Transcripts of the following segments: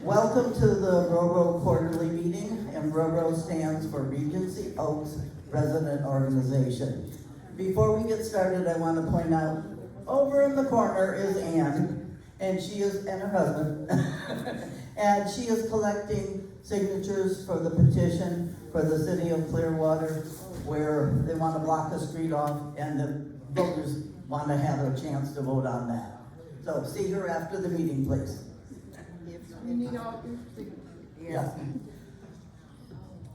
Welcome to the RORO quarterly meeting, and RORO stands for Regency Oaks Resident Organization. Before we get started, I want to point out, over in the corner is Ann, and her husband, and she is collecting signatures for the petition for the city of Clearwater, where they want to block the street off, and the voters want to have a chance to vote on that. So see her after the meeting, please. We need all your Yeah.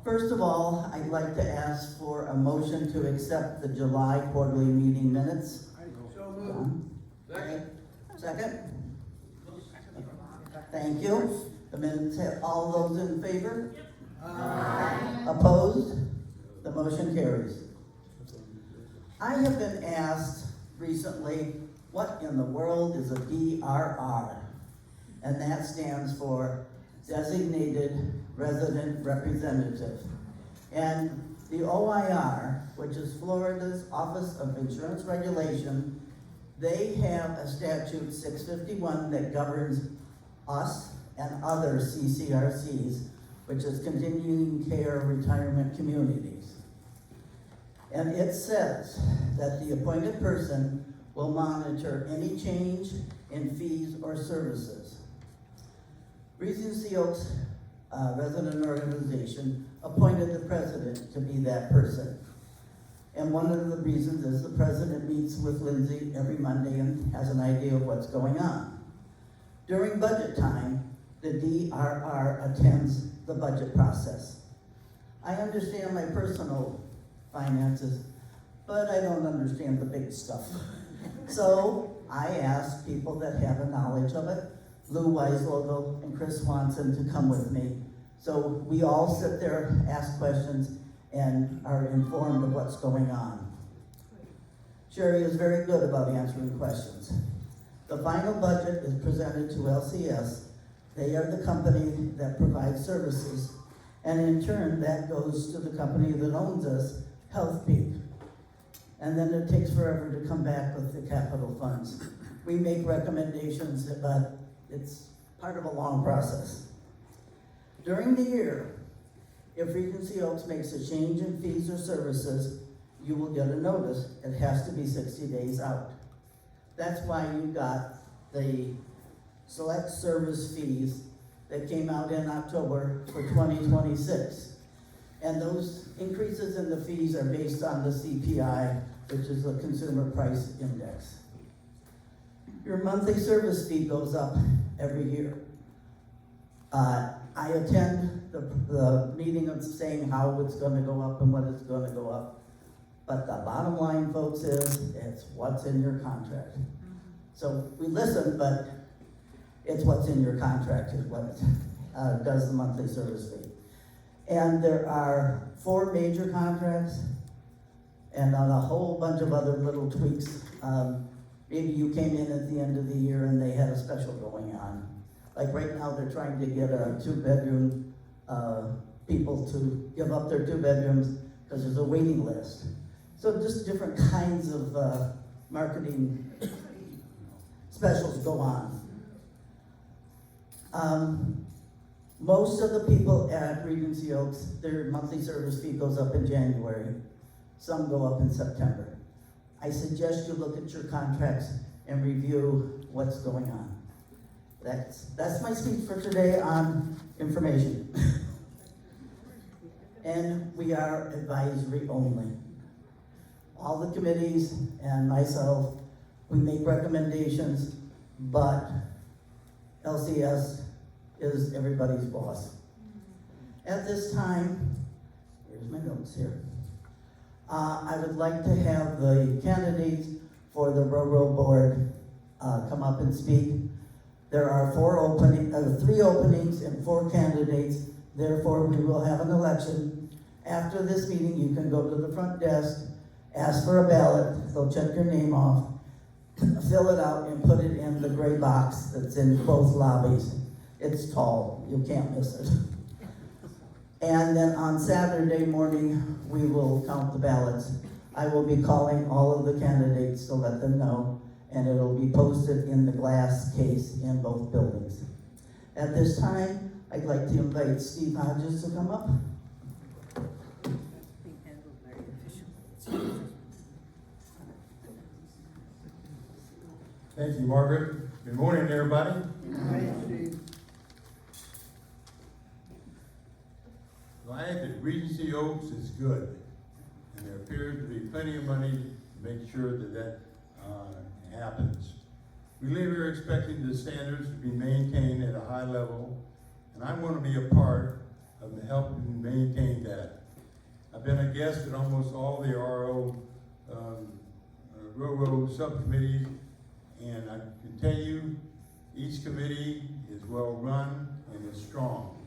First of all, I'd like to ask for a motion to accept the July quarterly meeting minutes. So moved. Second? Thank you. The minutes, all those in favor? Aye. Opposed? The motion carries. I have been asked recently, what in the world is a DRR? And that stands for Designated Resident Representative. And the OIR, which is Florida's Office of Insurance Regulation, they have a statute 651 that governs us and other CCRCs, which is continuing care retirement communities. And it says that the appointed person will monitor any change in fees or services. Regency Oaks Resident Organization appointed the president to be that person. And one of the reasons is the president meets with Lindsay every Monday and has an idea of what's going on. During budget time, the DRR attends the budget process. I understand my personal finances, but I don't understand the big stuff. So I asked people that have a knowledge of it, Lou Weisvogel and Chris Swanson, to come with me. So we all sit there, ask questions, and are informed of what's going on. Sherry is very good about answering questions. The final budget is presented to LCS. They are the company that provides services, and in turn, that goes to the company that owns us, HealthPeak. And then it takes forever to come back with the capital funds. We make recommendations, but it's part of a long process. During the year, if Regency Oaks makes a change in fees or services, you will get a notice. It has to be 60 days out. That's why you got the select service fees that came out in October for 2026. And those increases in the fees are based on the CPI, which is the Consumer Price Index. Your monthly service fee goes up every year. I attend the meeting of saying how it's going to go up and what it's going to go up. But the bottom line, folks, is it's what's in your contract. So we listen, but it's what's in your contract is what does the monthly service fee. And there are 4 major contracts and on a whole bunch of other little tweaks. Maybe you came in at the end of the year and they had a special going on. Like right now, they're trying to get a 2-bedroom people to give up their 2 bedrooms because there's a waiting list. So just different kinds of marketing specials go on. Most of the people at Regency Oaks, their monthly service fee goes up in January. Some go up in September. I suggest you look at your contracts and review what's going on. That's my speech for today on information. And we are advisory only. All the committees and myself, we make recommendations, but LCS is everybody's boss. At this time, here's my notes here. I would like to have the candidates for the RORO board come up and speak. There are 3 openings and 4 candidates. Therefore, we will have an election. After this meeting, you can go to the front desk, ask for a ballot. They'll check your name off, fill it out, and put it in the gray box that's in both lobbies. It's tall. You can't miss it. And then on Saturday morning, we will count the ballots. I will be calling all of the candidates to let them know, and it'll be posted in the glass case in both buildings. At this time, I'd like to invite Steve Hodges to come up. Thank you, Margaret. Good morning, everybody. Life at Regency Oaks is good, and there appears to be plenty of money to make sure that happens. We live here expecting the standards to be maintained at a high level, and I want to be a part of helping maintain that. I've been a guest at almost all the RORO subcommittees, and I can tell you, each committee is well run and is strong.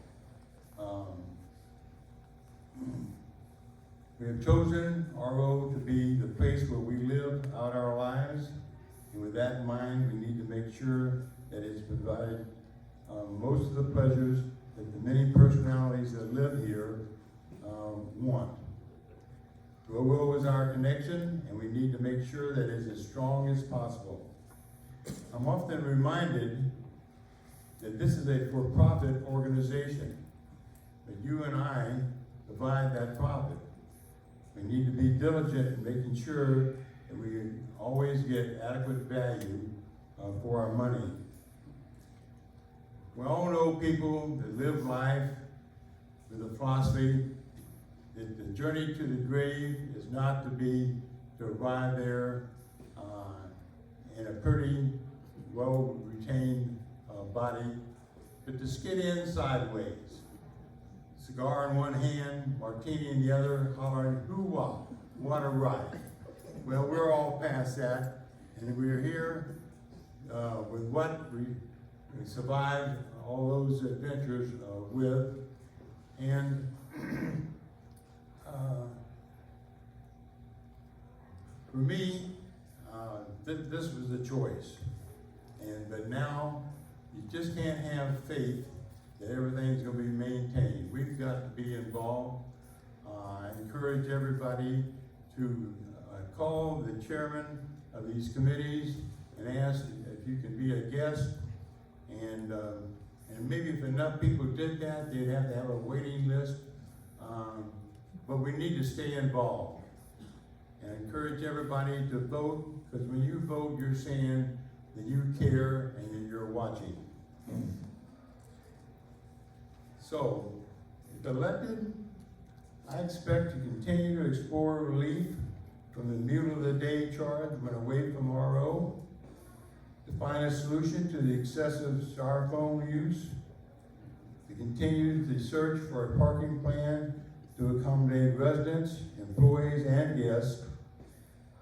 We have chosen RO to be the place where we live out our lives, and with that in mind, we need to make sure that it's provided most of the pleasures that the many personalities that live here want. RO is our connection, and we need to make sure that it's as strong as possible. I'm often reminded that this is a for-profit organization, but you and I provide that profit. We need to be diligent in making sure that we always get adequate value for our money. We all know people that live life with a philosophy that the journey to the grave is not to arrive there in a pretty, well-retained body, but to skid in sideways. Cigar in one hand, martini in the other, hollering, hoo-wah, what a ride. Well, we're all past that, and we're here with what we survived all those adventures with, and for me, this was the choice. But now, you just can't have faith that everything's going to be maintained. We've got to be involved. I encourage everybody to call the chairman of these committees and ask if you can be a guest. And maybe if enough people did that, they'd have to have a waiting list. But we need to stay involved. And I encourage everybody to vote, because when you vote, you're saying that you care and that you're watching. So, if elected, I expect to continue to explore relief from the mule of the day charge when away from RO, to find a solution to the excessive styrofoam use, to continue to search for a parking plan to accommodate residents, employees, and guests.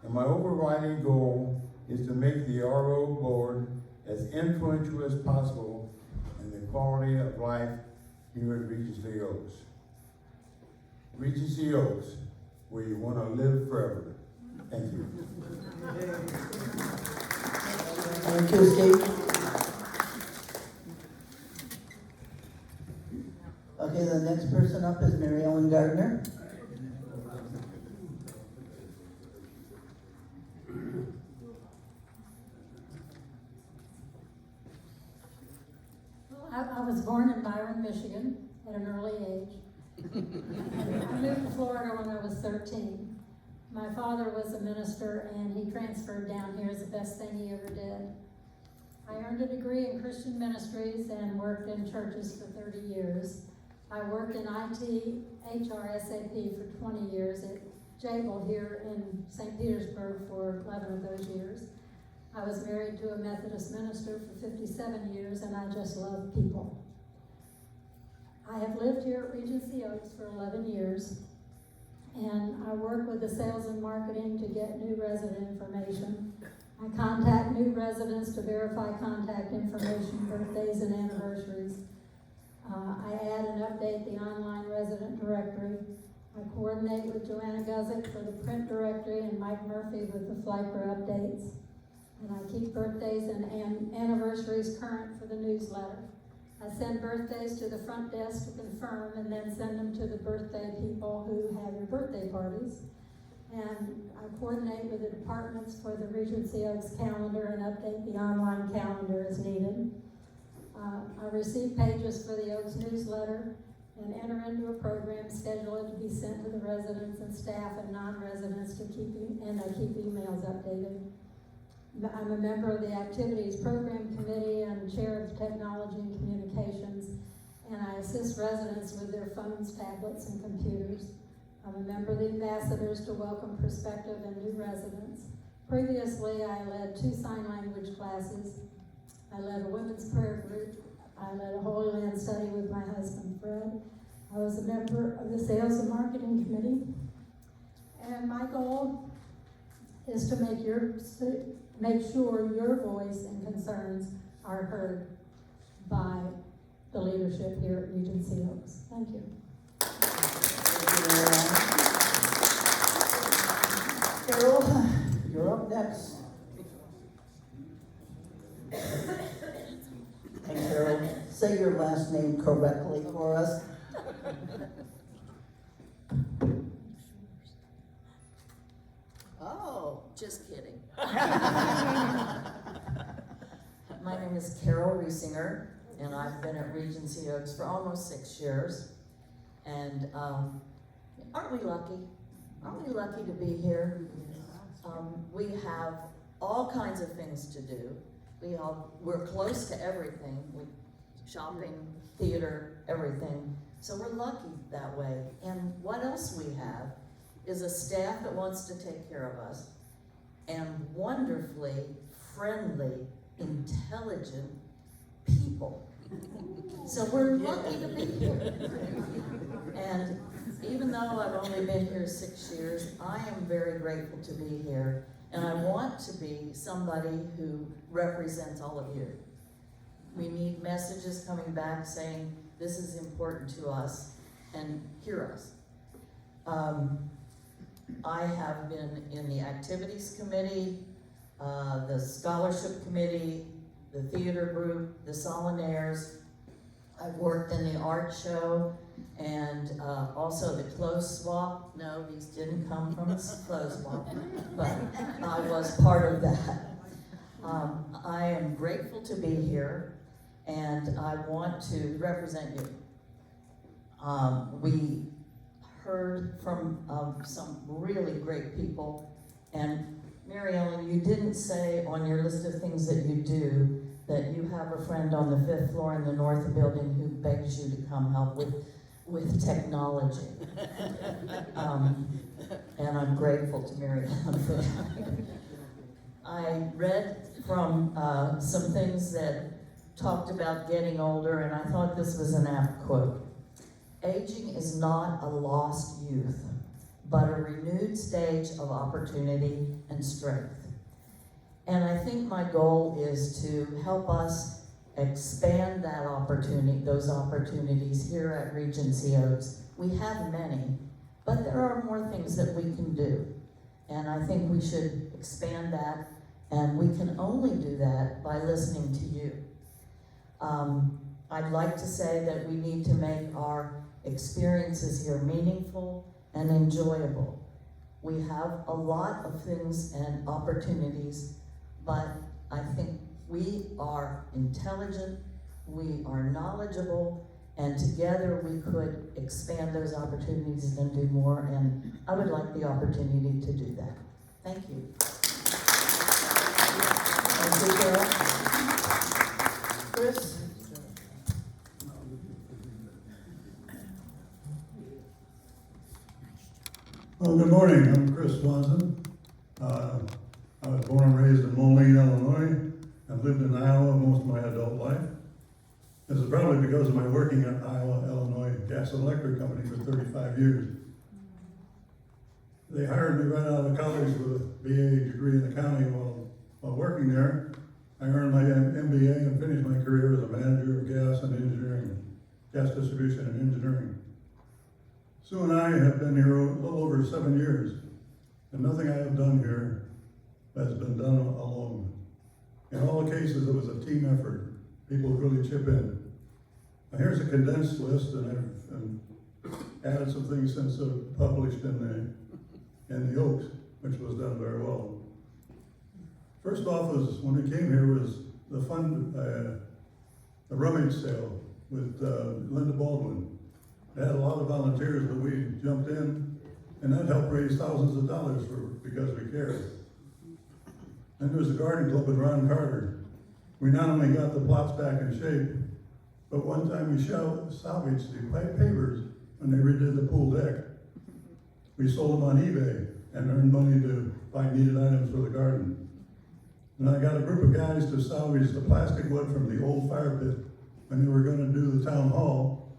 And my overriding goal is to make the RO board as influential as possible in the quality of life here at Regency Oaks. Regency Oaks, where you want to live forever. Thank you. Thank you, Steve. Okay, the next person up is Mary Ellen Gardner. I was born in Byron, Michigan at an early age. I moved to Florida when I was 13. My father was a minister, and he transferred down here as the best thing he ever did. I earned a degree in Christian ministries and worked in churches for 30 years. I worked in IT, HR, SAP for 20 years at Jabil here in St. Petersburg for 11 of those years. I was married to a Methodist minister for 57 years, and I just love people. I have lived here at Regency Oaks for 11 years, and I work with the sales and marketing to get new resident information. I contact new residents to verify contact information, birthdays, and anniversaries. I add and update the online resident directory. I coordinate with Joanna Guzik for the print directory and Mike Murphy with the Flyper updates. And I keep birthdays and anniversaries current for the newsletter. I send birthdays to the front desk to confirm, and then send them to the birthday people who have your birthday parties. And I coordinate with the departments for the Regency Oaks calendar and update the online calendar as needed. I receive pages for the Oaks newsletter and enter into a program, schedule it to be sent to the residents and staff and non-residents to keep, and I keep emails updated. I'm a member of the Activities Program Committee and Chair of Technology and Communications, and I assist residents with their phones, tablets, and computers. I'm a member of the Ambassadors to welcome prospective and new residents. Previously, I led 2 sign language classes. I led a women's prayer group. I led a Holy Land study with my husband, Fred. I was a member of the Sales and Marketing Committee. And my goal is to make sure your voice and concerns are heard by the leadership here at Regency Oaks. Thank you. Carol, you're up next. And Carol, say your last name correctly for us. Oh, just kidding. My name is Carol Riesinger, and I've been at Regency Oaks for almost 6 years. And aren't we lucky? Aren't we lucky to be here? We have all kinds of things to do. We're close to everything, shopping, theater, everything. So we're lucky that way. And what else we have is a staff that wants to take care of us, and wonderfully friendly, intelligent people. So we're lucky to be here. And even though I've only been here 6 years, I am very grateful to be here. And I want to be somebody who represents all of you. We need messages coming back saying, this is important to us, and hear us. I have been in the activities committee, the scholarship committee, the theater group, the Solinaires. I've worked in the art show, and also the clothes swap. No, these didn't come from a clothes swap, but I was part of that. I am grateful to be here, and I want to represent you. We heard from some really great people, and Mary Ellen, you didn't say on your list of things that you do that you have a friend on the 5th floor in the north building who begs you to come help with technology. And I'm grateful to Mary Ellen for that. I read from some things that talked about getting older, and I thought this was an apt quote. Aging is not a lost youth, but a renewed stage of opportunity and strength. And I think my goal is to help us expand that opportunity, those opportunities here at Regency Oaks. We have many, but there are more things that we can do. And I think we should expand that, and we can only do that by listening to you. I'd like to say that we need to make our experiences here meaningful and enjoyable. We have a lot of things and opportunities, but I think we are intelligent, we are knowledgeable, and together we could expand those opportunities and do more, and I would like the opportunity to do that. Thank you. Thank you, Carol. Chris? Well, good morning. I'm Chris Swanson. I was born and raised in Moline, Illinois. I've lived in Iowa most of my adult life. This is probably because of my working at Iowa, Illinois Gas and Electric Company for 35 years. They hired me right out of college with a BA degree in accounting. While working there, I earned my MBA and finished my career as a manager of gas and engineering, gas distribution and engineering. Sue and I have been here a little over 7 years, and nothing I have done here has been done alone. In all cases, it was a team effort. People really chip in. Now, here's a condensed list, and I've added some things since published in the Oaks, which was done very well. First off, was when we came here was the a rummage sale with Linda Baldwin. They had a lot of volunteers, but we jumped in, and that helped raise thousands of dollars because we cared. Then there was a garden club with Ron Carter. We not only got the plots back in shape, but one time we salvaged the pipe pavers when they redid the pool deck. We sold them on eBay and earned money to buy needed items for the garden. And I got a group of guys to salvage the plastic wood from the old fire pit when they were gonna do the town hall.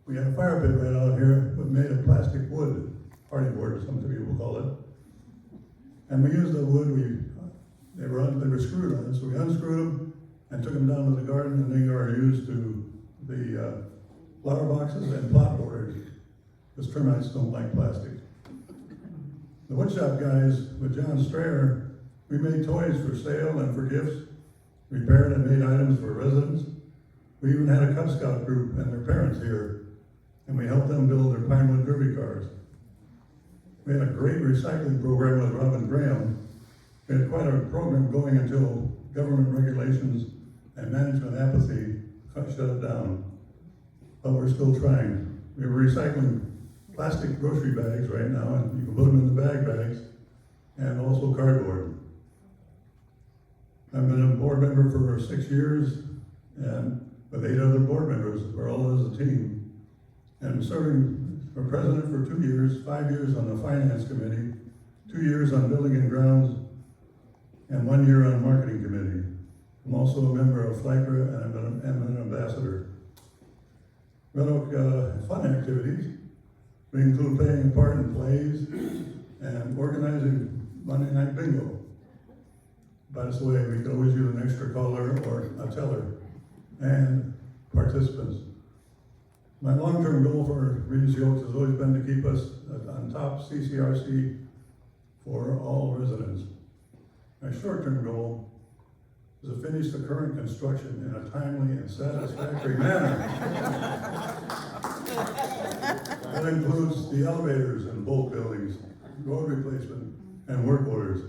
We had a fire pit right out here, but made of plastic wood, party board, some people call it. And we used the wood, they were screwed on it, so we unscrewed them and took them down to the garden, and they are used to the flower boxes and plot borders, because termites don't like plastic. The woodshop guys with John Strayer, we made toys for sale and for gifts, repaired and made items for residents. We even had a Cub Scout group and their parents here, and we helped them build their Pinewood Derby cars. We had a great recycling program with Robin Graham. We had quite a program going until government regulations and management apathy shut it down. But we're still trying. We're recycling plastic grocery bags right now, and you can put them in the bags, and also cardboard. I've been a board member for 6 years, and with 8 other board members, we're all as a team. And serving for president for 2 years, 5 years on the finance committee, 2 years on building and grounds, and 1 year on marketing committee. I'm also a member of FLACRA, and I'm an ambassador. Red Oak fun activities. We include playing a part in plays and organizing Monday night bingo. By this way, we could always use an extra caller or a teller and participants. My long-term goal for Regency Oaks has always been to keep us on top CCRC for all residents. My short-term goal is to finish the current construction in a timely and satisfactory manner. That includes the elevators in both buildings, road replacement, and work orders,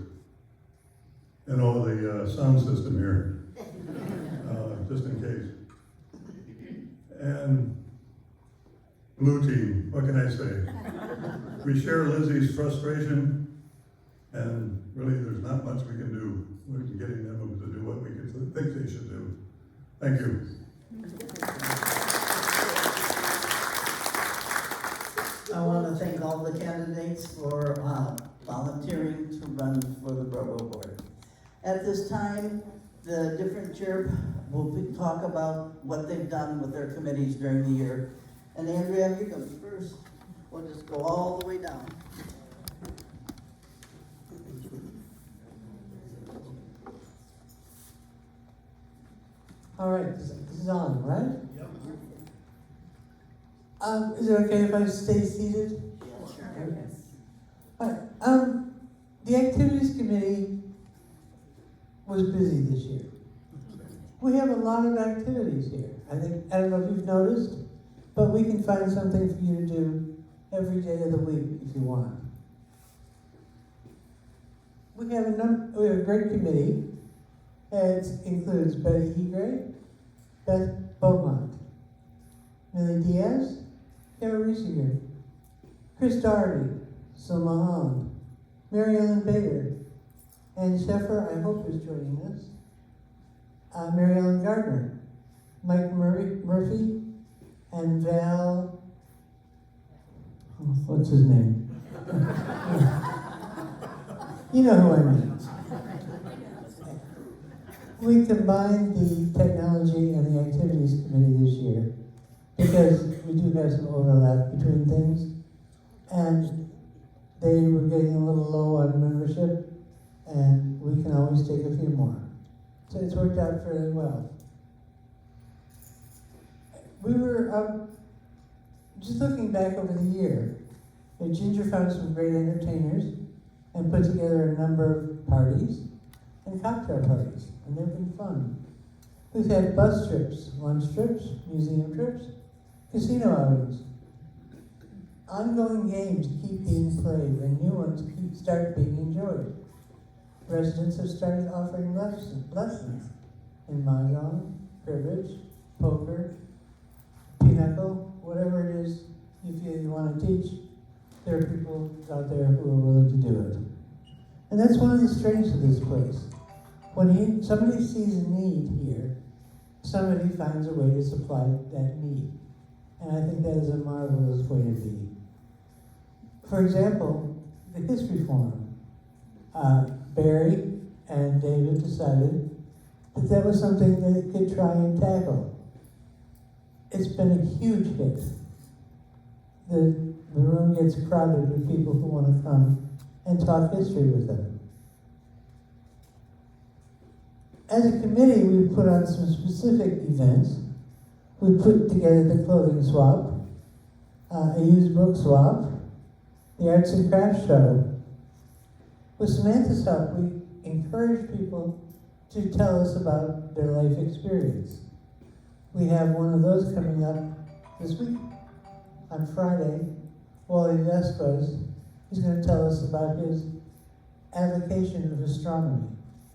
and all the sound system here, just in case. And Blue Team, what can I say? We share Lizzie's frustration, and really there's not much we can do with getting them to do what we think they should do. Thank you. I want to thank all the candidates for volunteering to run for the Borough Board. At this time, the different chair will talk about what they've done with their committees during the year. And Andrea, you go first. We'll just go all the way down. All right, this is on, right? Yep. Is it okay if I stay seated? Yes. All right, the Activities Committee was busy this year. We have a lot of activities here. I don't know if you've noticed, but we can find something for you to do every day of the week if you want. We have a great committee. It includes Betty Egray, Beth Beaumont, Millie Diaz, Carol Riesinger, Chris Doherty, Sil Mahan, Mary Ellen Bader, Ann Sheffer, I hope is joining us, Mary Ellen Gardner, Mike Murphy, and Val, what's his name? You know who I mean. We combined the technology and the activities committee this year because we do have some overlap between things, and they were getting a little low on membership, and we can always take a few more. So it's worked out fairly well. We were just looking back over the year. Ginger found some great entertainers and put together a number of parties and cocktail parties, and they've been fun. We've had bus trips, lunch trips, museum trips, casino outings. Ongoing games keep being played, and new ones start being enjoyed. Residents have started offering lessons in mahjong, cribbage, poker, pinochle, whatever it is you feel you want to teach, there are people out there who are willing to do it. And that's one of the strengths of this place. When somebody sees a need here, somebody finds a way to supply that need. And I think that is a marvelous way to be. For example, the history forum. Barry and David decided that that was something they could try and tackle. It's been a huge hit. The room gets crowded with people who want to come and talk history with them. As a committee, we put on some specific events. We put together the clothing swap, a used book swap, the arts and crafts show. With Samantha's help, we encourage people to tell us about their life experience. We have one of those coming up this week. On Friday, Wally Vespas is going to tell us about his avocation of astronomy.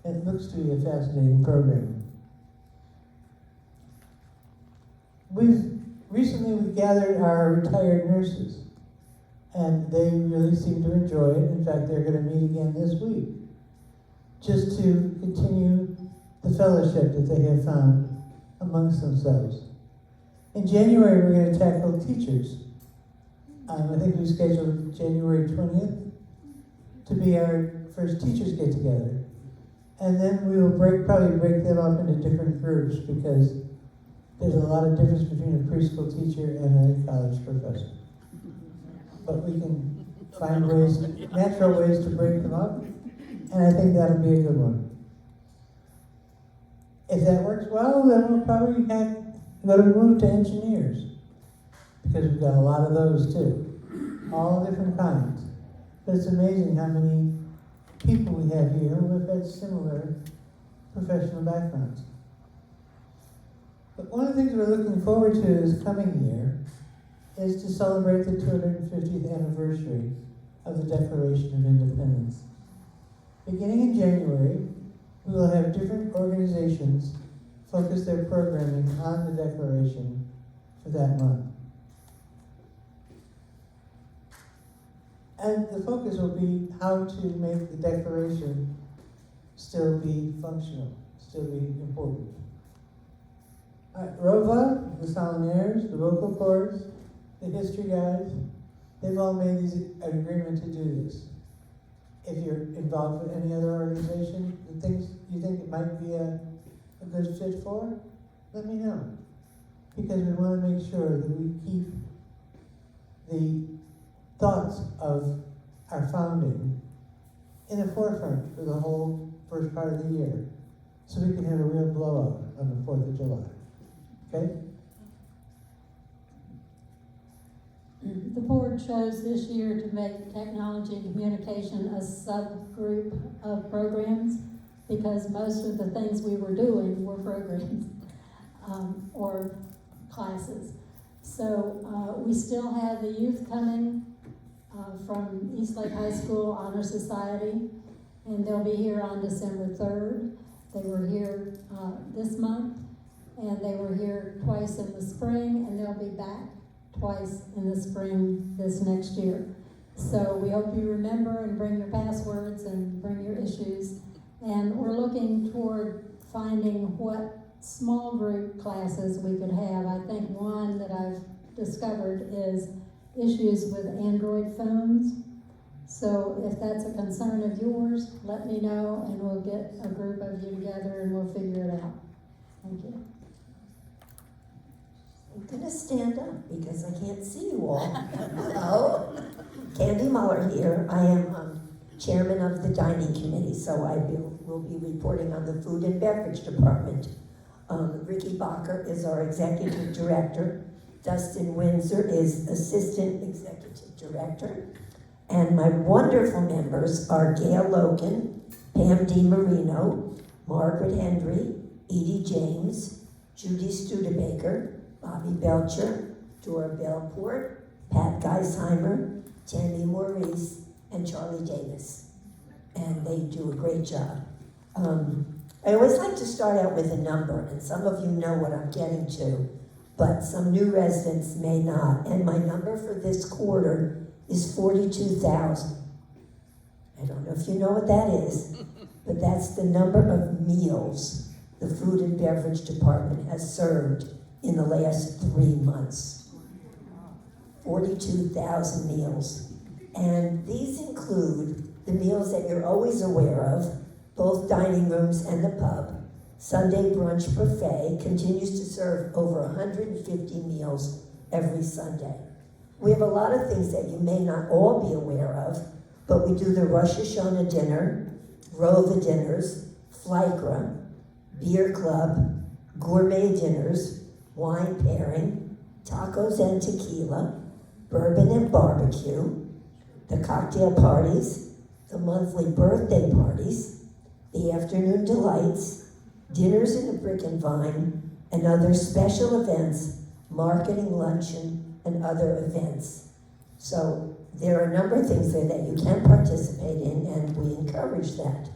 It looks to be a fascinating program. Recently we gathered our retired nurses, and they really seem to enjoy it. In fact, they're going to meet again this week, just to continue the fellowship that they have found amongst themselves. In January, we're going to tackle teachers. I think we scheduled January 20th to be our first teachers get together. And then we will probably break them up into different groups, because there's a lot of difference between a preschool teacher and a college professor. But we can find ways, natural ways to break them up, and I think that'll be a good one. If that works well, then we'll probably move to engineers, because we've got a lot of those too, all different kinds. But it's amazing how many people we have here who have had similar professional backgrounds. But one of the things we're looking forward to this coming year is to celebrate the 250th anniversary of the Declaration of Independence. Beginning in January, we will have different organizations focus their programming on the Declaration for that month. And the focus will be how to make the Declaration still be functional, still be important. ROVA, the Salinaires, the vocal cords, the history guys, they've all made these agreement to do this. If you're involved with any other organization, the things you think it might be a good fit for, let me know. Because we want to make sure that we keep the thoughts of our founding in the forefront for the whole first part of the year, so we can have a real blowout on the 4th of July. Okay? The board chose this year to make technology and communication a subgroup of programs, because most of the things we were doing were programs or classes. So we still have the youth coming from Eastlake High School Honor Society, and they'll be here on December 3rd. They were here this month, and they were here twice in the spring, and they'll be back twice in the spring this next year. So we hope you remember and bring your passwords and bring your issues. And we're looking toward finding what small group classes we could have. I think one that I've discovered is issues with Android phones. So if that's a concern of yours, let me know, and we'll get a group of you together and we'll figure it out. Thank you. I'm gonna stand up because I can't see you all. Hello, Candy Muller here. I am chairman of the dining committee, so I will be reporting on the food and beverage department. Ricky Bacher is our executive director. Dustin Windsor is assistant executive director. And my wonderful members are Gail Logan, Pam DiMarino, Margaret Hendry, Edie James, Judy Studebaker, Bobby Belcher, Dora Belport, Pat Geisheimer, Tammy Maurice, and Charlie Davis. And they do a great job. I always like to start out with a number, and some of you know what I'm getting to, but some new residents may not. And my number for this quarter is 42,000. I don't know if you know what that is, but that's the number of meals the food and beverage department has served in the last 3 months. 42,000 meals. And these include the meals that you're always aware of, both dining rooms and the pub. Sunday Brunch Buffet continues to serve over 150 meals every Sunday. We have a lot of things that you may not all be aware of, but we do the Rosh Hashanah dinner, Rova dinners, Flycra, beer club, gourmet dinners, wine pairing, tacos and tequila, bourbon and barbecue, the cocktail parties, the monthly birthday parties, the afternoon delights, dinners in a brick and vine, and other special events, marketing luncheon, and other events. So there are a number of things there that you can participate in, and we encourage that.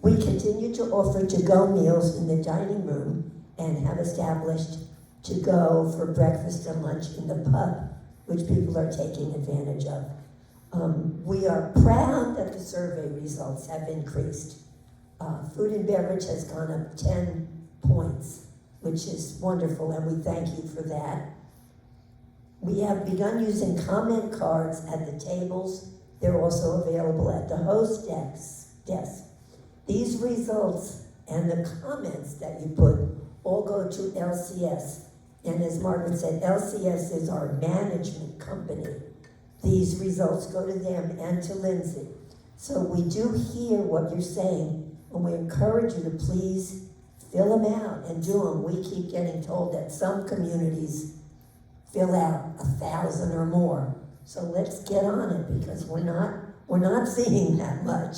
We continue to offer to-go meals in the dining room and have established to-go for breakfast and lunch in the pub, which people are taking advantage of. We are proud that the survey results have increased. Food and beverage has gone up 10 points, which is wonderful, and we thank you for that. We have begun using comment cards at the tables. They're also available at the host desk. These results and the comments that you put all go to LCS. And as Margaret said, LCS is our management company. These results go to them and to Lindsay. So we do hear what you're saying, and we encourage you to please fill them out and do them. We keep getting told that some communities fill out 1,000 or more. So let's get on it, because we're not seeing that much.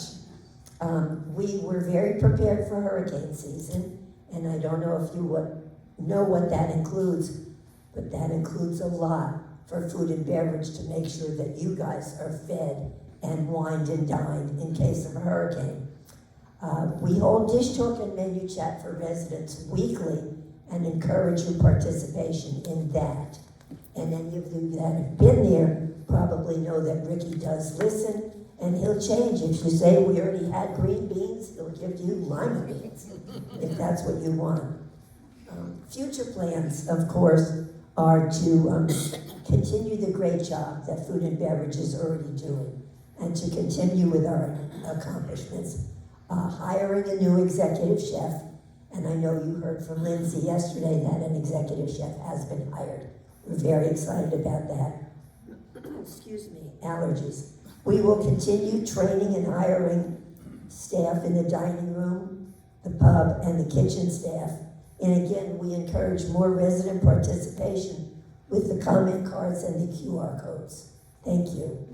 We were very prepared for hurricane season, and I don't know if you know what that includes, but that includes a lot for food and beverage to make sure that you guys are fed and wined and dined in case of a hurricane. We hold dish talk and menu chat for residents weekly and encourage your participation in that. And any of you that have been there probably know that Ricky does listen, and he'll change. If you say we already had green beans, he'll give you lima beans, if that's what you want. Future plans, of course, are to continue the great job that food and beverage is already doing, and to continue with our accomplishments. Hiring a new executive chef, and I know you heard from Lindsay yesterday that an executive chef has been hired. We're very excited about that. Excuse me, allergies. We will continue training and hiring staff in the dining room, the pub, and the kitchen staff. And again, we encourage more resident participation with the comment cards and the QR codes. Thank you.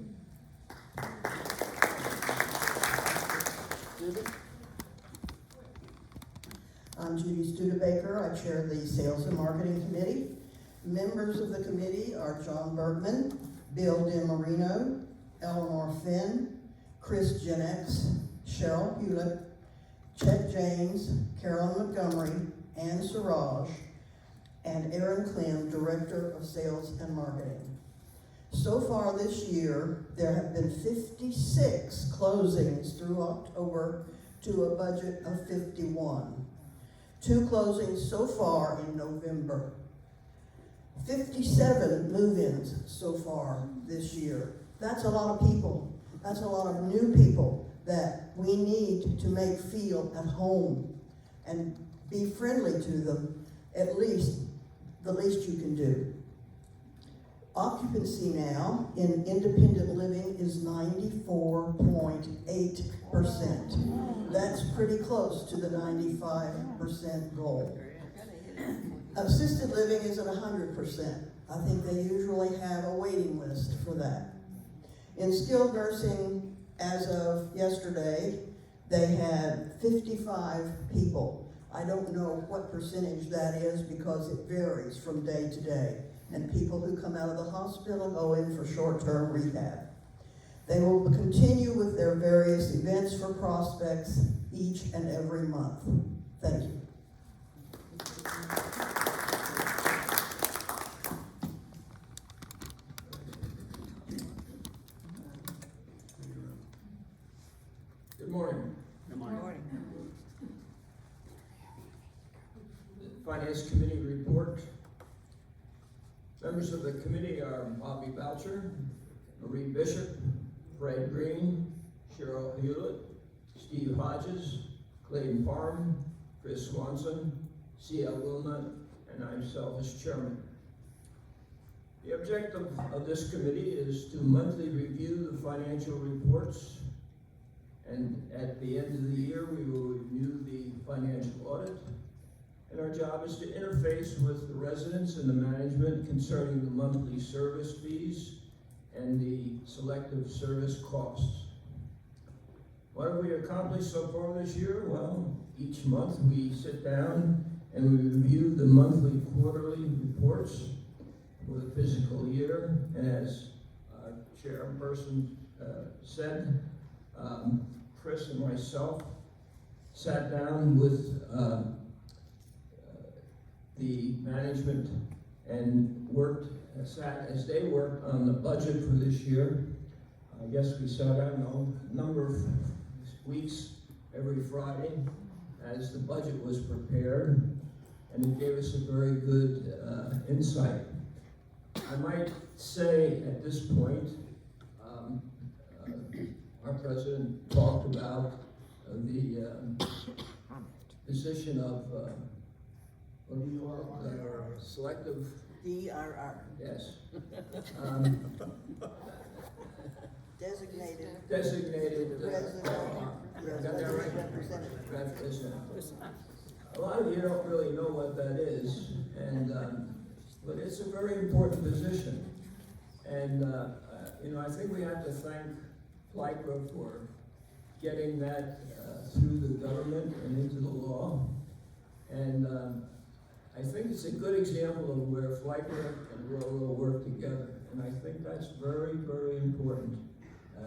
I'm Judy Studebaker. I chair the Sales and Marketing Committee. Members of the committee are John Bergman, Bill DiMarino, Eleanor Finn, Chris Jenex, Cheryl Hewlett, Chet James, Carolyn Montgomery, Ann Siraj, and Aaron Clem, Director of Sales and Marketing. So far this year, there have been 56 closings through October to a budget of 51. 2 closings so far in November. 57 move-ins so far this year. That's a lot of people. That's a lot of new people that we need to make feel at home and be friendly to them, at least, the least you can do. Occupancy now in independent living is 94.8%. That's pretty close to the 95% goal. Assisted living is at 100%. I think they usually have a waiting list for that. In skilled nursing, as of yesterday, they had 55 people. I don't know what percentage that is because it varies from day to day. And people who come out of the hospital go in for short-term rehab. They will continue with their various events for prospects each and every month. Thank you. Good morning. Good morning. Finance Committee report. Members of the committee are Bobby Boucher, Marie Bishop, Fred Green, Cheryl Hewlett, Steve Hodges, Clayton Parham, Chris Swanson, C.L. Wilmot, and I myself as chairman. The objective of this committee is to monthly review the financial reports, and at the end of the year we will review the financial audit. And our job is to interface with the residents and the management concerning the monthly service fees and the selective service costs. What have we accomplished so far this year? Well, each month we sit down and we review the monthly, quarterly reports for the fiscal year. And as our chairperson said, Chris and myself sat down with the management and as they worked on the budget for this year. I guess we sat down a number of weeks every Friday as the budget was prepared, and it gave us a very good insight. I might say at this point, our president talked about the position of what do you call it? Selective. DRR. Yes. Designated. Designated. Resident. Got that right? Representative. Representative. A lot of you don't really know what that is, and but it's a very important position. And I think we have to thank FLICRA for getting that through the government and into the law. And I think it's a good example of where FLICRA and RORO work together. And I think that's very, very important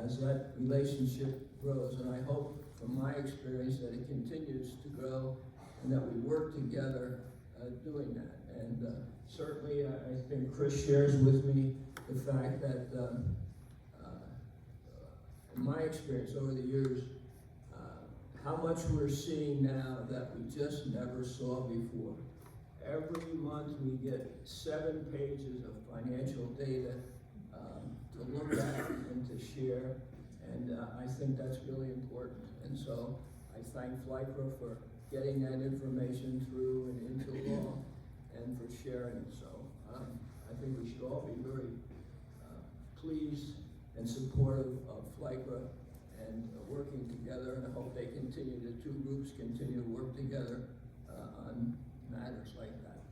as that relationship grows. And I hope, from my experience, that it continues to grow and that we work together doing that. And certainly, I think Chris shares with me the fact that in my experience over the years, how much we're seeing now that we just never saw before. Every month we get 7 pages of financial data to look at and to share, and I think that's really important. And so I thank FLICRA for getting that information through and into law and for sharing it. So I think we should all be very pleased and supportive of FLICRA and working together, and I hope the two groups continue to work together on matters like that.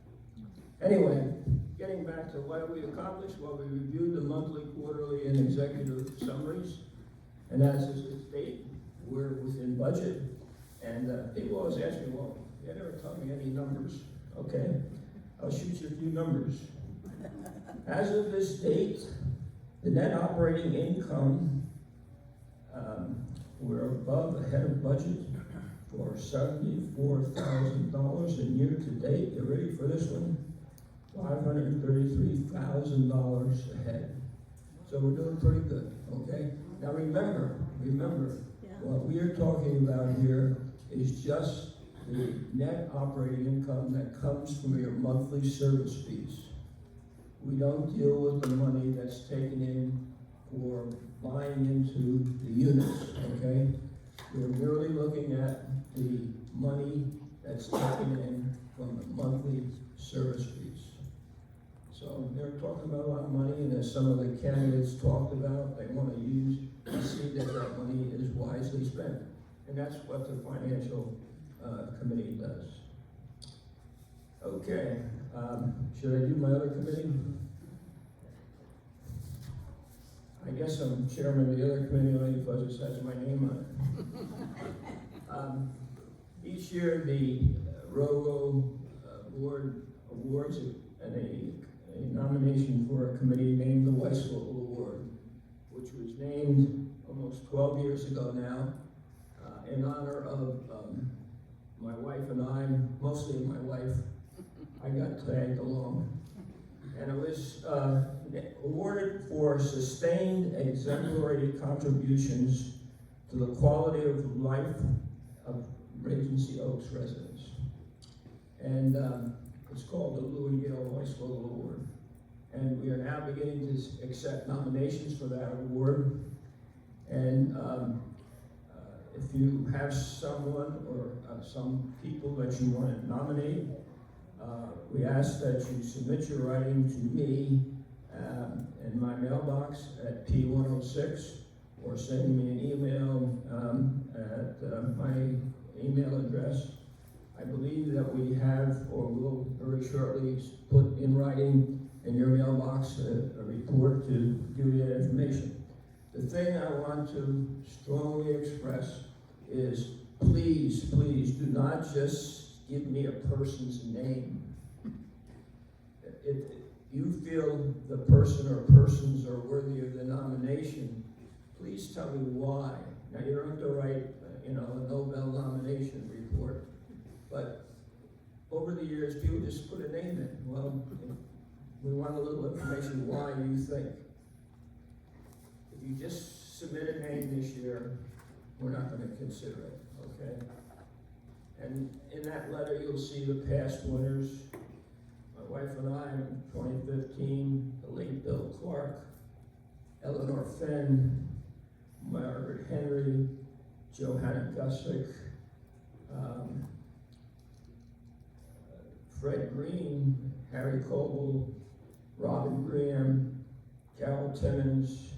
Anyway, getting back to what we accomplished, well, we reviewed the monthly, quarterly, and executive summaries, and as is the date, we're within budget. And people always ask me, well, you never tell me any numbers. Okay, I'll shoot you a few numbers. As of this date, the net operating income, we're ahead of budget for $74,000, and year to date, you ready for this one? $533,000 ahead. So we're doing pretty good, okay? Now remember, what we are talking about here is just the net operating income that comes from your monthly service fees. We don't deal with the money that's taken in for buying into the units, okay? We're merely looking at the money that's taken in from the monthly service fees. So they're talking about a lot of money, and as some of the candidates talked about, they want to see that that money is wisely spent. And that's what the financial committee does. Okay, should I do my other committee? I guess I'm chairman of the other committee only because it says my name on it. Each year, the RORO board awards a nomination for a committee named the Weissel Award, which which was named almost 12 years ago now, in honor of my wife and I, mostly my wife. I got tagged along. And it was awarded for sustained exemplary contributions to the quality of life of Regency Oaks residents. And it's called the Louis Gale High School Award. And we are now beginning to accept nominations for that award. And if you have someone or some people that you want to nominate, we ask that you submit your writing to me in my mailbox at P106, or send me an email at my email address. I believe that we have, or will very shortly put in writing in your mailbox a report to give you that information. The thing I want to strongly express is please, please do not just give me a person's name. If you feel the person or persons are worthy of the nomination, please tell me why. Now, you don't have to write, a Nobel nomination report, but over the years, people just put a name in. Well, we want a little information why you think. If you just submit a name this year, we're not going to consider it, okay? And in that letter, you'll see the past winners. My wife and I, in 2015, the late Bill Clark, Eleanor Fenn, Margaret Henry, Johanna Gussick, Fred Green, Harry Coble, Robin Graham, Carol Timmons,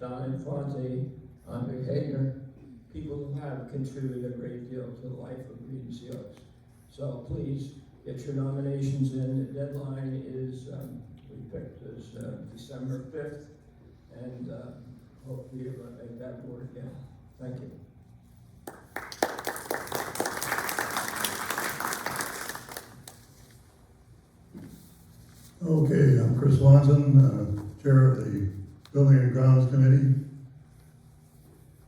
Don Infante, Andre Hagner, people who have contributed a great deal to the life of Regency Oaks. So please get your nominations in. The deadline is, we picked as December 5th, and hopefully you're going to make that board again. Thank you. Okay, I'm Chris Watson, Chair of the Building and Grounds Committee.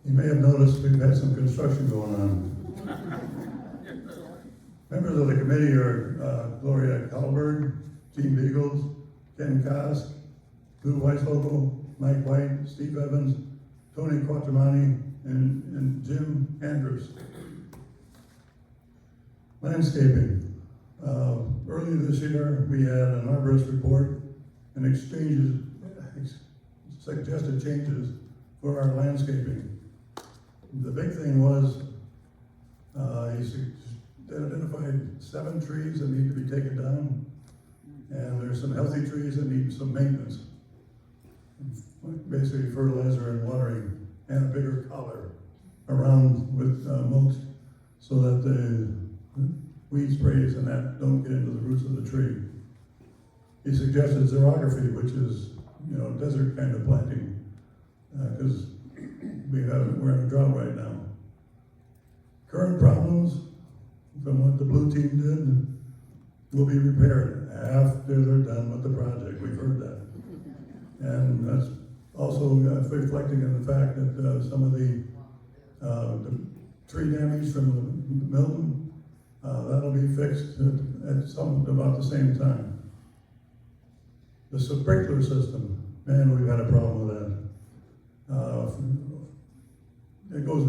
You may have noticed we've had some construction going on. Members of the committee are Gloria Kalberg, Gene Beagles, Ken Kosk, Lou Weisvogel, Mike White, Steve Evans, Tony Quattromani, and Jim Andrews. Landscaping. Earlier this year, we had an arborist report and suggested changes for our landscaping. The big thing was, he identified 7 trees that need to be taken down, and there's some healthy trees that need some maintenance. Basically fertilizer and watering, and a bigger collar around with mulch, so that the weed sprays and that don't get into the roots of the tree. He suggested xerography, which is, desert kind of planting, because we're in a drought right now. Current problems, from what the blue team did, will be repaired after they're done with the project. We've heard that. And that's also reflecting in the fact that some of the tree damage from the Milton, that'll be fixed at about the same time. The sprinkler system, man, we've had a problem with that.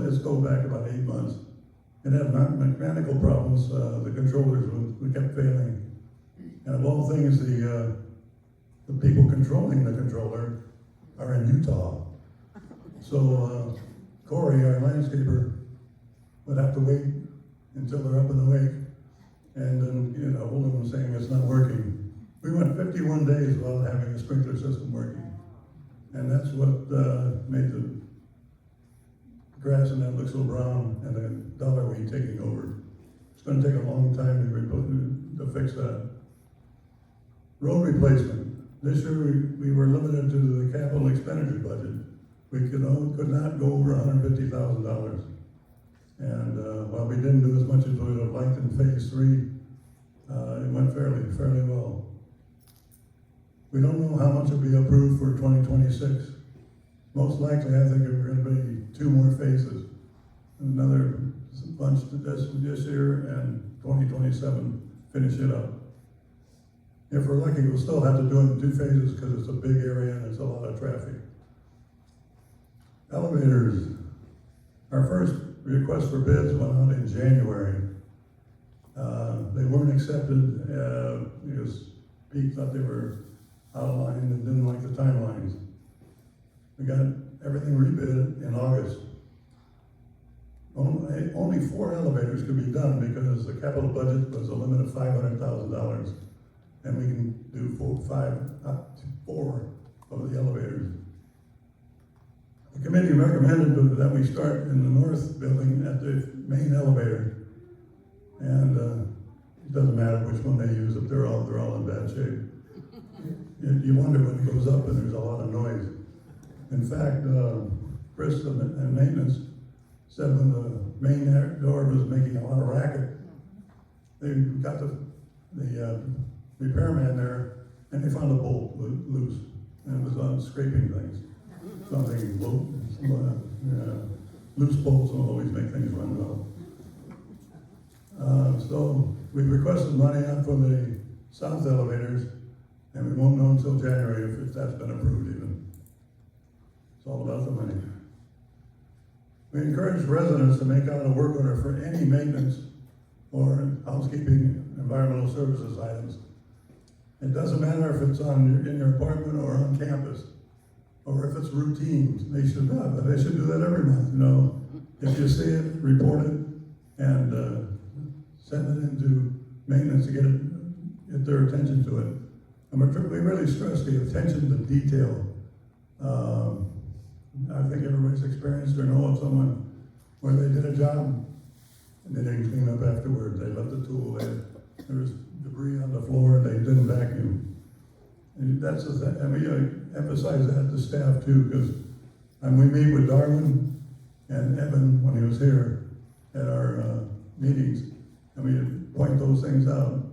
It's go back about 8 months. It had mechanical problems. The controllers we kept failing, and of all things, the people controlling the controller are in Utah. So Corey, our landscaper, would have to wait until they're up and awake, and then hold them saying it's not working. We went 51 days without having a sprinkler system working, and that's what made the grass and that look so brown, and the dollar weed taking over. It's going to take a long time to fix that. Road replacement. This year we were limited to the capital expenditure budget. We could not go over $150,000. And while we didn't do as much as we would have liked in phase 3, it went fairly well. We don't know how much will be approved for 2026. most likely, I think we're gonna be 2 more phases. Another bunch this year and 2027, finish it up. If we're lucky, we'll still have to do it in 2 phases because it's a big area and it's a lot of traffic. Elevators. Our first request for bids went out in January. They weren't accepted because Pete thought they were out of line and didn't like the timelines. We got everything rebid in August. Only 4 elevators could be done because the capital budget was a limit of $500,000, and we can do 4 of the elevators. The committee recommended that we start in the north building at the main elevator, and it doesn't matter which one they use, if they're all in bad shape. You wonder when it goes up and there's a lot of noise. In fact, Chris and maintenance said when the main door was making a lot of racket, they got the repairman there, and they found a bolt loose, and it was on scraping things. Something loose bolts will always make things run well. So we requested money out for the south elevators, and we won't know until January if that's been approved even. It's all about the money. We encourage residents to make out a work order for any maintenance or housekeeping, environmental services items. It doesn't matter if it's in your apartment or on campus, or if it's routine. They should do that every month, you know. If you see it, report it, and send it into maintenance to get their attention to it. And we really stress the attention to detail. I think everybody's experienced or know of someone where they did a job and they didn't clean up afterwards. They left the tool there. There was debris on the floor and they didn't vacuum. And that's the thing, and we emphasize that to staff too, because we meet with Darwin and Evan when he was here at our meetings, and we point those things out.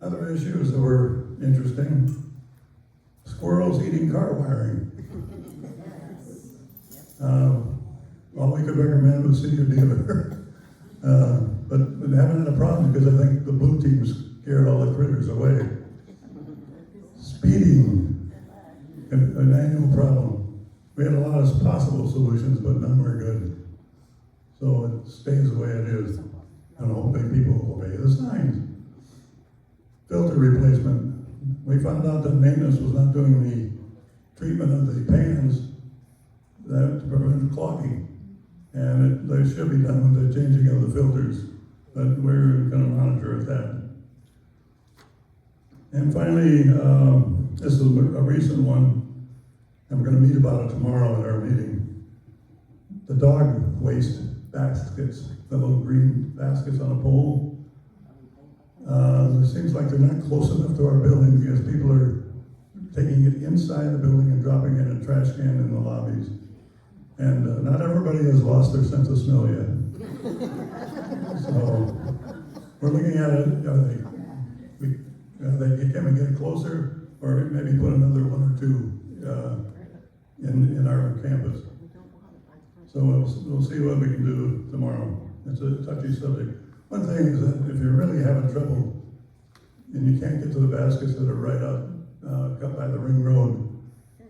Other issues that were interesting: squirrels eating car wiring. All we could recommend was see your dealer. But we haven't had a problem because I think the blue team scared all the critters away. Speeding, an annual problem. We had a lot of possible solutions, but none were good. So it stays the way it is. And hopefully people will obey the signs. Filter replacement. We found out that maintenance was not doing the treatment of the pans to prevent clogging. And they should be done with the changing of the filters. But we're going to monitor that. And finally, this is a recent one, and we're going to meet about it tomorrow at our meeting. The dog waste baskets, the little green baskets on a pole. It seems like they're not close enough to our building because people are taking it inside the building and dropping it in a trash can in the lobbies. And not everybody has lost their sense of smell yet. So we're looking at it. Can we get closer, or maybe put another 1 or 2 in our campus? So we'll see what we can do tomorrow. It's a touchy subject. One thing is that if you're really having trouble and you can't get to the baskets that are right out cut by the ring road,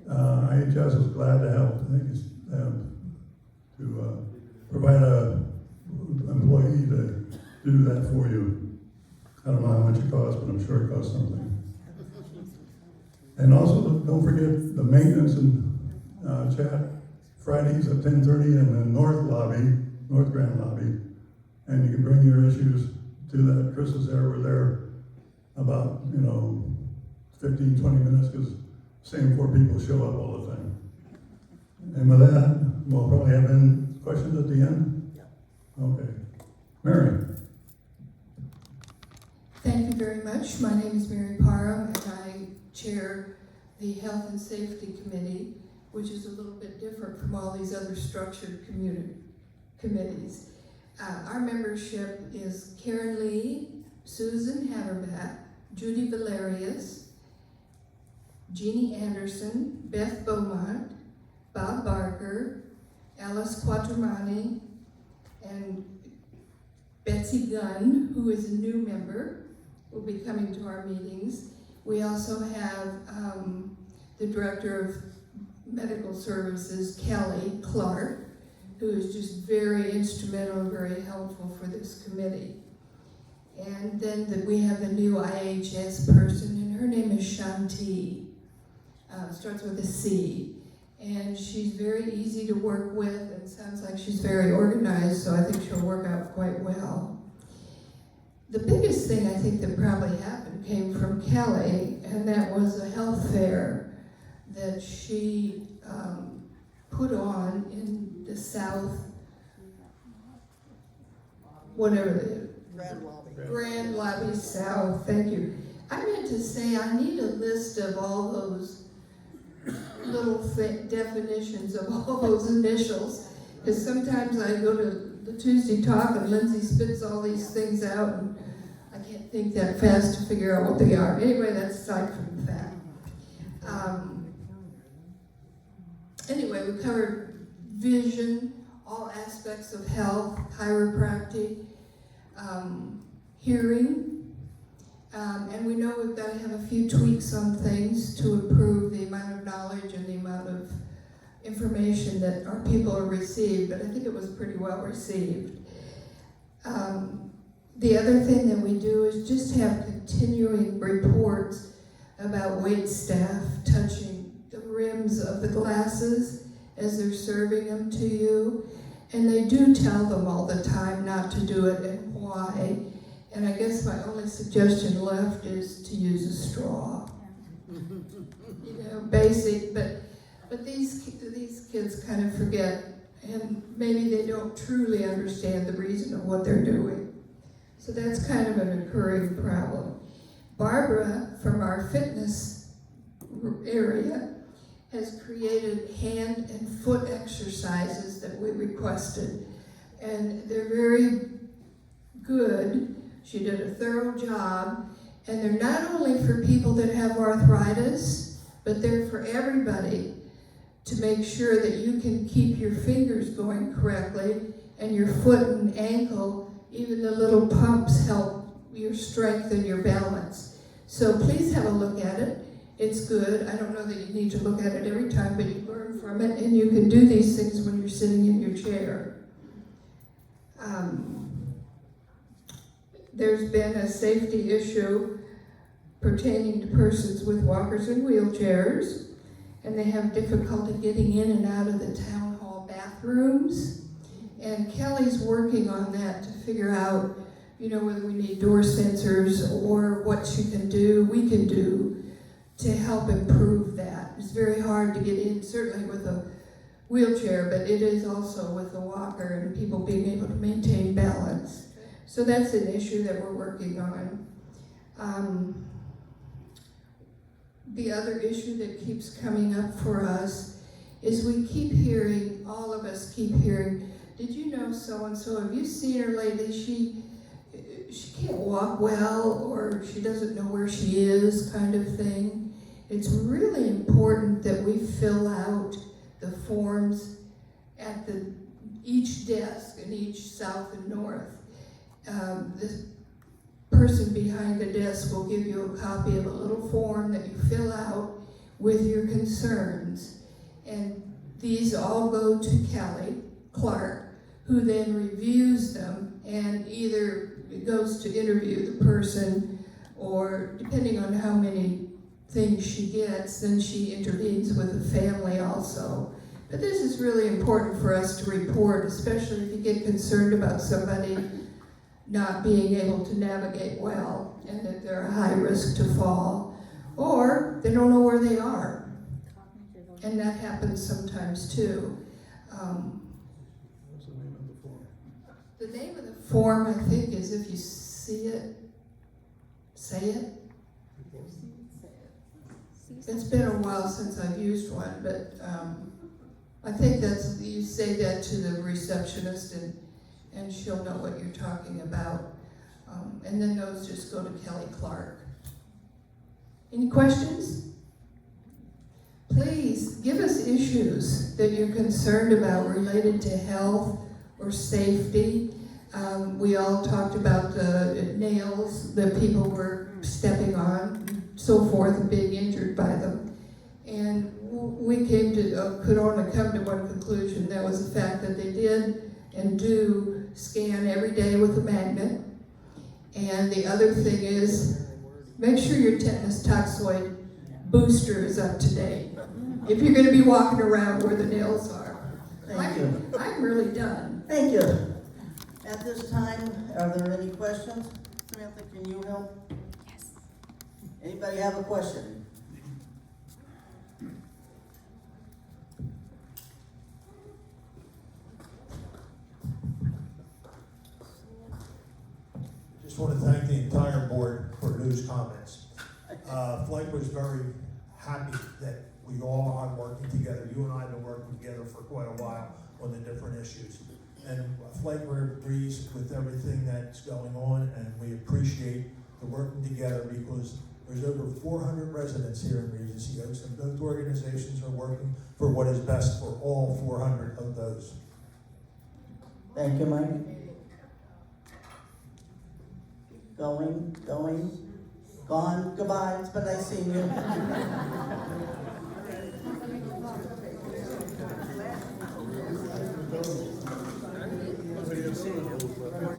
IHS is glad to help. I think it's to provide a employee to do that for you. I don't know how much it costs, but I'm sure it costs something. And also, don't forget the maintenance and chat Fridays at 10:30 in the North Grand Lobby. And you can bring your issues to that. Chris is there. We're there about 15, 20 minutes because same 4 people show up all the time. And with that, we'll probably have any questions at the end. Okay, Mary. Thank you very much. My name is Mary Parham, and I chair the Health and Safety Committee, which is a little bit different from all these other structured committees. Our membership is Karen Lee, Susan Hatterback, Judy Valerius, Jeannie Anderson, Beth Beaumont, Bob Barker, Alice Quattromani, and Betsy Gunn, who is a new member, will be coming to our meetings. We also have the Director of Medical Services, Kelly Clark, who is just very instrumental and very helpful for this committee. And then we have a new IHS person, and her name is Shanti. Starts with a C. And she's very easy to work with and sounds like she's very organized, so I think she'll work out quite well. The biggest thing I think that probably happened came from Kelly, and that was a health fair that she put on in the South, whatever the Grand Lobby South, thank you. I meant to say I need a list of all those little definitions of all those initials, because sometimes I go to the Tuesday talk and Lindsay spits all these things out and I can't think that fast to figure out what they are. Anyway, that's aside from the fact. Anyway, we covered vision, all aspects of health, chiropractic, hearing, and we know we've got to have a few tweaks on things to improve the amount of knowledge and the amount of information that our people are received, but I think it was pretty well received. The other thing that we do is just have continuing reports about wait staff touching the rims of the glasses as they're serving them to you. And they do tell them all the time not to do it and why. And I guess my only suggestion left is to use a straw. You know, basic, but these kids kind of forget, and maybe they don't truly understand the reason of what they're doing. So that's kind of an occurring problem. Barbara, from our fitness area, has created hand and foot exercises that we requested. And they're very good. She did a thorough job. And they're not only for people that have arthritis, but they're for everybody to make sure that you can keep your fingers going correctly and your foot and ankle, even the little pumps help your strength and your balance. So please have a look at it. It's good. I don't know that you need to look at it every time, but you learn from it, and you can do these things when you're sitting in your chair. There's been a safety issue pertaining to persons with walkers and wheelchairs, and they have difficulty getting in and out of the town hall bathrooms. And Kelly's working on that to figure out, you know, whether we need door sensors or what she can do, we can do to help improve that. It's very hard to get in, certainly with a wheelchair, but it is also with a walker and people being able to maintain balance. So that's an issue that we're working on. The other issue that keeps coming up for us is we keep hearing, all of us keep hearing, did you know so-and-so, have you seen her lately? She can't walk well, or she doesn't know where she is, kind of thing. It's really important that we fill out the forms at each desk in each south and north. The person behind the desk will give you a copy of a little form that you fill out with your concerns. And these all go to Kelly Clark, who then reviews them and either goes to interview the person, or depending on how many things she gets, then she intervenes with the family also. But this is really important for us to report, especially if you get concerned about somebody not being able to navigate well and that they're a high risk to fall, or they don't know where they are. And that happens sometimes too. What's the name of the form? The name of the form, I think, is if you see it, say it. It's been a while since I've used one, but I think that's, you say that to the receptionist and she'll know what you're talking about. And then those just go to Kelly Clark. Any questions? there's issues that you're concerned about related to health or safety, we all talked about the nails that people were stepping on, so forth, and being injured by them. And we came to, could only come to one conclusion. That was the fact that they did and do scan every day with a magnet. And the other thing is, make sure your tetanus toxoid booster is up to date. If you're gonna be walking around where the nails are. Thank you. I'm really done. Thank you. At this time, are there any questions? Samantha, can you help? Yes. Anybody have a question? Just want to thank the entire board for those comments. Flight was very happy that we all are working together. You and I have been working together for quite a while on the different issues. And Flight agrees with everything that's going on, and we appreciate the working together because there's over 400 residents here in Regency Oaks, and both organizations are working for what is best for all 400 of those. Thank you, Mike. Going, gone, goodbye, it's been nice seeing you.